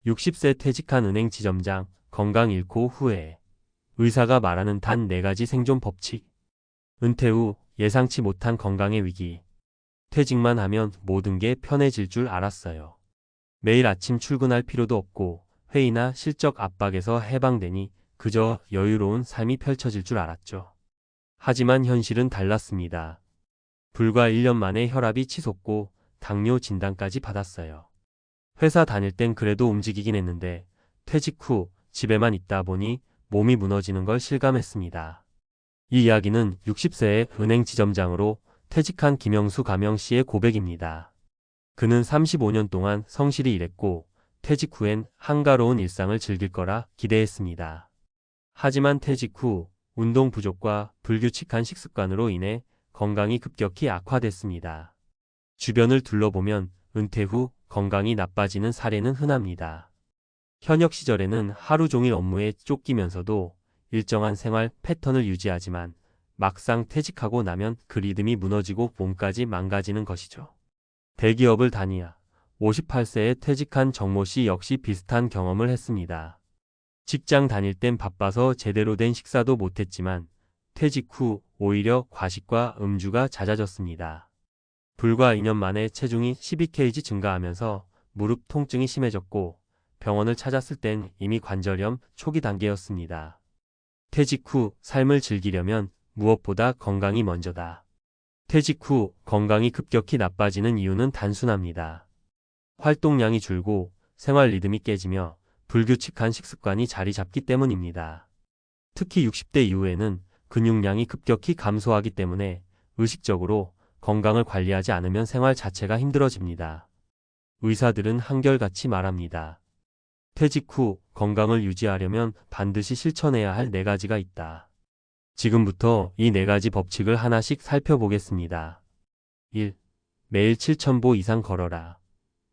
60세 퇴직한 은행 지점장, 건강 잃고 후회. 의사가 말하는 단 4가지 생존 법칙. 은퇴 후 예상치 못한 건강의 위기. 퇴직만 하면 모든 게 편해질 줄 알았어요. 매일 아침 출근할 필요도 없고 회의나 실적 압박에서 해방되니 그저 여유로운 삶이 펼쳐질 줄 알았죠. 하지만 현실은 달랐습니다. 불과 1년 만에 혈압이 치솟고 당뇨 진단까지 받았어요. 회사 다닐 땐 그래도 움직이긴 했는데 퇴직 후 집에만 있다 보니 몸이 무너지는 걸 실감했습니다. 이 이야기는 60세의 은행 지점장으로 퇴직한 김영수 가명 씨의 고백입니다. 그는 35년 동안 성실히 일했고 퇴직 후엔 한가로운 일상을 즐길 거라 기대했습니다. 하지만 퇴직 후 운동 부족과 불규칙한 식습관으로 인해 건강이 급격히 악화됐습니다. 주변을 둘러보면 은퇴 후 건강이 나빠지는 사례는 흔합니다. 현역 시절에는 하루 종일 업무에 쫓기면서도 일정한 생활 패턴을 유지하지만 막상 퇴직하고 나면 그 리듬이 무너지고 몸까지 망가지는 것이죠. 대기업을 다니야 58세에 퇴직한 정모 씨 역시 비슷한 경험을 했습니다. 직장 다닐 땐 바빠서 제대로 된 식사도 못했지만 퇴직 후 오히려 과식과 음주가 잦아졌습니다. 불과 2년 만에 체중이 12kg 증가하면서 무릎 통증이 심해졌고 병원을 찾았을 땐 이미 관절염 초기 단계였습니다. 퇴직 후 삶을 즐기려면 무엇보다 건강이 먼저다. 퇴직 후 건강이 급격히 나빠지는 이유는 단순합니다. 활동량이 줄고 생활 리듬이 깨지며 불규칙한 식습관이 자리 잡기 때문입니다. 특히 60대 이후에는 근육량이 급격히 감소하기 때문에 의식적으로 건강을 관리하지 않으면 생활 자체가 힘들어집니다. 의사들은 한결같이 말합니다. 퇴직 후 건강을 유지하려면 반드시 실천해야 할 4가지가 있다. 지금부터 이 4가지 법칙을 하나씩 살펴보겠습니다. 1. 매일 7,000보 이상 걸어라.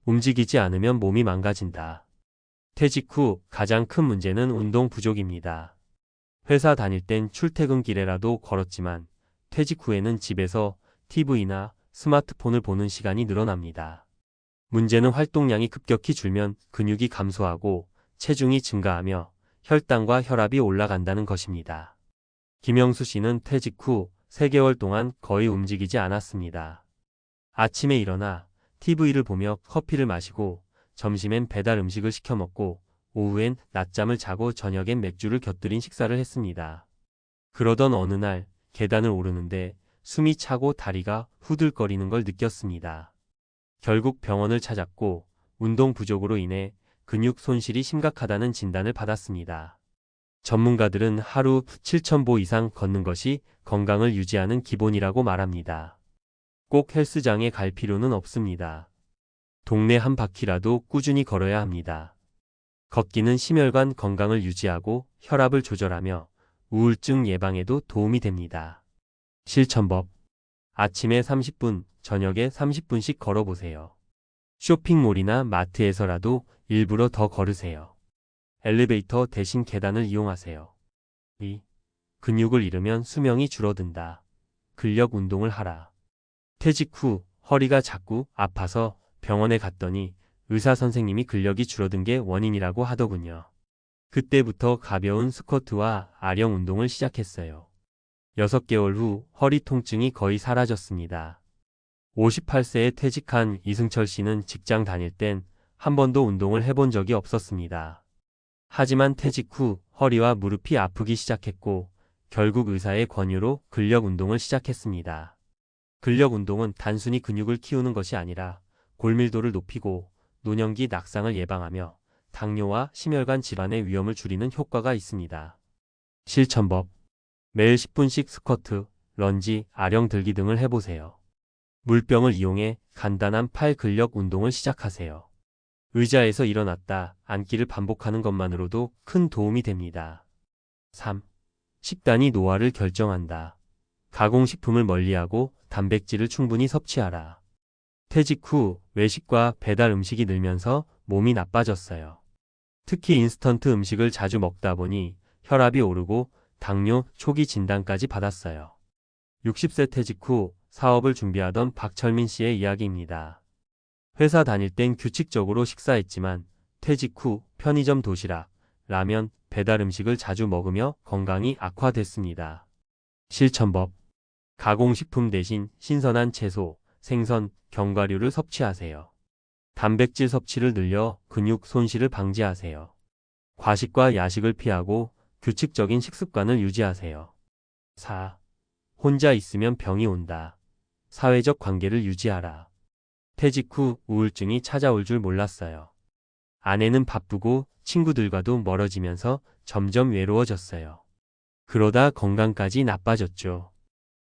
움직이지 않으면 몸이 망가진다. 퇴직 후 가장 큰 문제는 운동 부족입니다. 회사 다닐 땐 출퇴근길에라도 걸었지만 퇴직 후에는 집에서 TV나 스마트폰을 보는 시간이 늘어납니다. 문제는 활동량이 급격히 줄면 근육이 감소하고 체중이 증가하며 혈당과 혈압이 올라간다는 것입니다. 김영수 씨는 퇴직 후 3개월 동안 거의 움직이지 않았습니다. 아침에 일어나 TV를 보며 커피를 마시고 점심엔 배달 음식을 시켜 먹고 오후엔 낮잠을 자고 저녁엔 맥주를 곁들인 식사를 했습니다. 그러던 어느 날 계단을 오르는데 숨이 차고 다리가 후들거리는 걸 느꼈습니다. 결국 병원을 찾았고 운동 부족으로 인해 근육 손실이 심각하다는 진단을 받았습니다. 전문가들은 하루 7,000보 이상 걷는 것이 건강을 유지하는 기본이라고 말합니다. 꼭 헬스장에 갈 필요는 없습니다. 동네 한 바퀴라도 꾸준히 걸어야 합니다. 걷기는 심혈관 건강을 유지하고 혈압을 조절하며 우울증 예방에도 도움이 됩니다. 실천법. 아침에 30분, 저녁에 30분씩 걸어보세요. 쇼핑몰이나 마트에서라도 일부러 더 걸으세요. 엘리베이터 대신 계단을 이용하세요. 2. 근육을 잃으면 수명이 줄어든다. 근력 운동을 하라. 퇴직 후 허리가 자꾸 아파서 병원에 갔더니 의사 선생님이 근력이 줄어든 게 원인이라고 하더군요. 그때부터 가벼운 스쿼트와 아령 운동을 시작했어요. 6개월 후 허리 통증이 거의 사라졌습니다. 58세에 퇴직한 이승철 씨는 직장 다닐 땐 한 번도 운동을 해본 적이 없었습니다. 하지만 퇴직 후 허리와 무릎이 아프기 시작했고 결국 의사의 권유로 근력 운동을 시작했습니다. 근력 운동은 단순히 근육을 키우는 것이 아니라 골밀도를 높이고 노년기 낙상을 예방하며 당뇨와 심혈관 질환의 위험을 줄이는 효과가 있습니다. 실천법. 매일 10분씩 스쿼트, 런지, 아령 들기 등을 해보세요. 물병을 이용해 간단한 팔 근력 운동을 시작하세요. 의자에서 일어났다 앉기를 반복하는 것만으로도 큰 도움이 됩니다. 3. 식단이 노화를 결정한다. 가공식품을 멀리하고 단백질을 충분히 섭취하라. 퇴직 후 외식과 배달 음식이 늘면서 몸이 나빠졌어요. 특히 인스턴트 음식을 자주 먹다 보니 혈압이 오르고 당뇨 초기 진단까지 받았어요. 60세 퇴직 후 사업을 준비하던 박철민 씨의 이야기입니다. 회사 다닐 땐 규칙적으로 식사했지만 퇴직 후 편의점 도시락, 라면, 배달 음식을 자주 먹으며 건강이 악화됐습니다. 실천법. 가공식품 대신 신선한 채소, 생선, 견과류를 섭취하세요. 단백질 섭취를 늘려 근육 손실을 방지하세요. 과식과 야식을 피하고 규칙적인 식습관을 유지하세요. 4. 혼자 있으면 병이 온다. 사회적 관계를 유지하라. 퇴직 후 우울증이 찾아올 줄 몰랐어요. 아내는 바쁘고 친구들과도 멀어지면서 점점 외로워졌어요. 그러다 건강까지 나빠졌죠.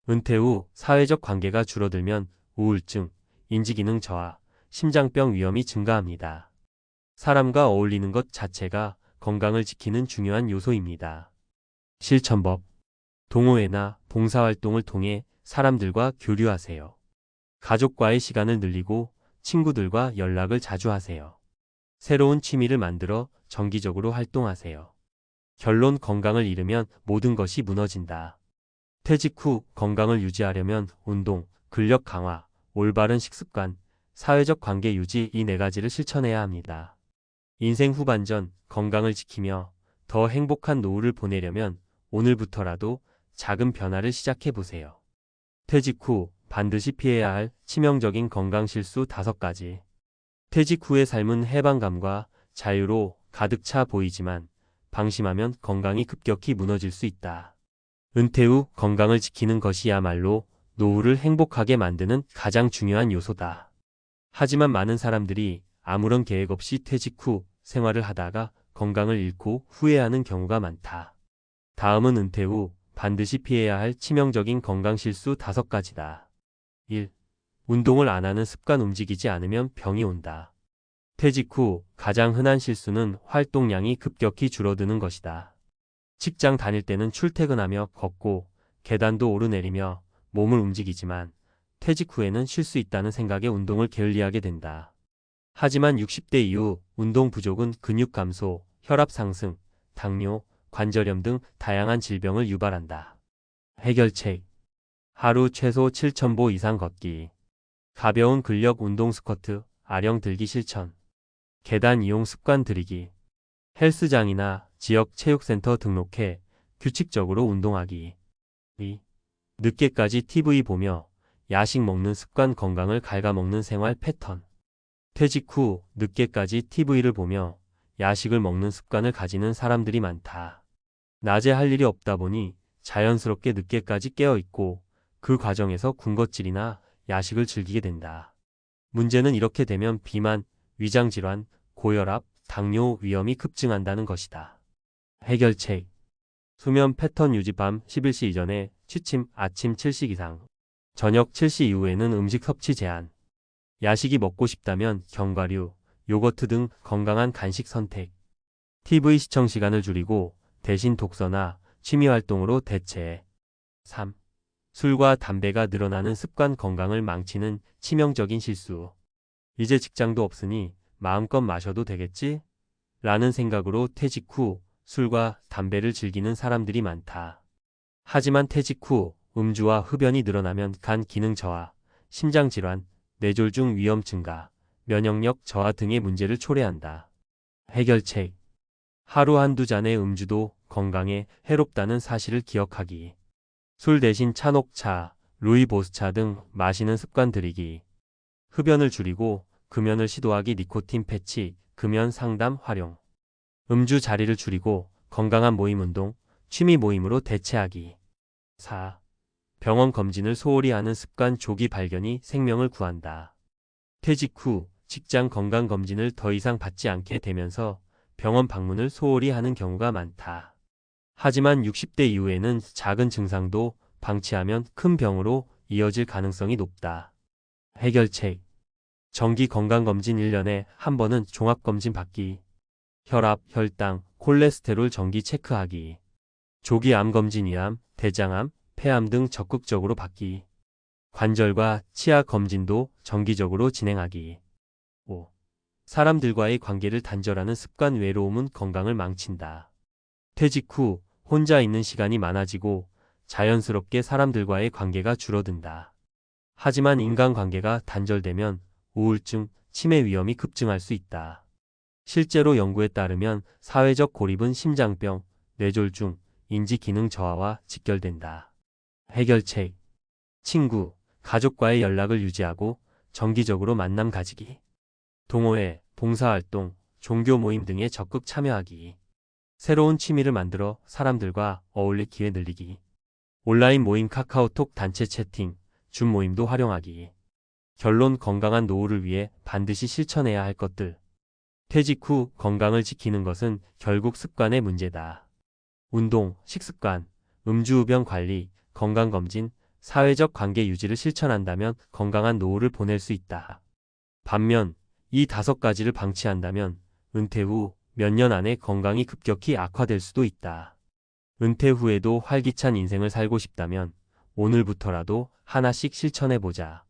은퇴 후 사회적 관계가 줄어들면 우울증, 인지기능 저하, 심장병 위험이 증가합니다. 사람과 어울리는 것 자체가 건강을 지키는 중요한 요소입니다. 실천법. 동호회나 봉사활동을 통해 사람들과 교류하세요. 가족과의 시간을 늘리고 친구들과 연락을 자주 하세요. 새로운 취미를 만들어 정기적으로 활동하세요. 결론. 건강을 잃으면 모든 것이 무너진다. 퇴직 후 건강을 유지하려면 운동, 근력 강화, 올바른 식습관, 사회적 관계 유지 이 4가지를 실천해야 합니다. 인생 후반전 건강을 지키며 더 행복한 노후를 보내려면 오늘부터라도 작은 변화를 시작해 보세요. 퇴직 후 반드시 피해야 할 치명적인 건강 실수 5가지. 퇴직 후의 삶은 해방감과 자유로 가득 차 보이지만 방심하면 건강이 급격히 무너질 수 있다. 은퇴 후 건강을 지키는 것이야말로 노후를 행복하게 만드는 가장 중요한 요소다. 하지만 많은 사람들이 아무런 계획 없이 퇴직 후 생활을 하다가 건강을 잃고 후회하는 경우가 많다. 다음은 은퇴 후 반드시 피해야 할 치명적인 건강 실수 5가지다. 1. 운동을 안 하는 습관. 움직이지 않으면 병이 온다. 퇴직 후 가장 흔한 실수는 활동량이 급격히 줄어드는 것이다. 직장 다닐 때는 출퇴근하며 걷고 계단도 오르내리며 몸을 움직이지만 퇴직 후에는 쉴 수 있다는 생각에 운동을 게을리하게 된다. 하지만 60대 이후 운동 부족은 근육 감소, 혈압 상승, 당뇨, 관절염 등 다양한 질병을 유발한다. 해결책. 하루 최소 7,000보 이상 걷기. 가벼운 근력 운동 스쿼트, 아령 들기 실천. 계단 이용 습관 들이기. 헬스장이나 지역 체육센터 등록해 규칙적으로 운동하기. 2. 늦게까지 TV 보며 야식 먹는 습관. 건강을 갉아먹는 생활 패턴. 퇴직 후 늦게까지 TV를 보며 야식을 먹는 습관을 가지는 사람들이 많다. 낮에 할 일이 없다 보니 자연스럽게 늦게까지 깨어있고 그 과정에서 군것질이나 야식을 즐기게 된다. 문제는 이렇게 되면 비만, 위장질환, 고혈압, 당뇨 위험이 급증한다는 것이다. 해결책. 수면 패턴 유지. 밤 11시 이전에 취침, 아침 7시 이상, 저녁 7시 이후에는 음식 섭취 제한. 야식이 먹고 싶다면 견과류, 요거트 등 건강한 간식 선택. TV 시청 시간을 줄이고 대신 독서나 취미 활동으로 대체해. 3. 술과 담배가 늘어나는 습관. 건강을 망치는 치명적인 실수. 이제 직장도 없으니 마음껏 마셔도 되겠지? 라는 생각으로 퇴직 후 술과 담배를 즐기는 사람들이 많다. 하지만 퇴직 후 음주와 흡연이 늘어나면 간 기능 저하, 심장 질환, 뇌졸중 위험 증가, 면역력 저하 등의 문제를 초래한다. 해결책. 하루 한두 잔의 음주도 건강에 해롭다는 사실을 기억하기. 술 대신 차, 녹차, 루이보스차 등 마시는 습관 들이기. 흡연을 줄이고 금연을 시도하기. 니코틴 패치, 금연 상담 활용. 음주 자리를 줄이고 건강한 모임 운동, 취미 모임으로 대체하기. 4. 병원 검진을 소홀히 하는 습관. 조기 발견이 생명을 구한다. 퇴직 후 직장 건강검진을 더 이상 받지 않게 되면서 병원 방문을 소홀히 하는 경우가 많다. 하지만 60대 이후에는 작은 증상도 방치하면 큰 병으로 이어질 가능성이 높다. 해결책. 정기 건강검진. 1년에 한 번은 종합검진 받기. 혈압, 혈당, 콜레스테롤 정기 체크하기. 조기 암검진. 위암, 대장암, 폐암 등 적극적으로 받기. 관절과 치아 검진도 정기적으로 진행하기. 5. 사람들과의 관계를 단절하는 습관. 외로움은 건강을 망친다. 퇴직 후 혼자 있는 시간이 많아지고 자연스럽게 사람들과의 관계가 줄어든다. 하지만 인간관계가 단절되면 우울증, 치매 위험이 급증할 수 있다. 실제로 연구에 따르면 사회적 고립은 심장병, 뇌졸중, 인지기능 저하와 직결된다. 해결책. 친구, 가족과의 연락을 유지하고 정기적으로 만남 가지기. 동호회, 봉사활동, 종교 모임 등에 적극 참여하기. 새로운 취미를 만들어 사람들과 어울릴 기회 늘리기. 온라인 모임, 카카오톡 단체 채팅, 줌 모임도 활용하기. 결론, 건강한 노후를 위해 반드시 실천해야 할 것들. 퇴직 후 건강을 지키는 것은 결국 습관의 문제다. 운동, 식습관, 음주운전 관리, 건강검진, 사회적 관계 유지를 실천한다면 건강한 노후를 보낼 수 있다. 반면 이 5가지를 방치한다면 은퇴 후 몇 년 안에 건강이 급격히 악화될 수도 있다. 은퇴 후에도 활기찬 인생을 살고 싶다면 오늘부터라도 하나씩 실천해보자.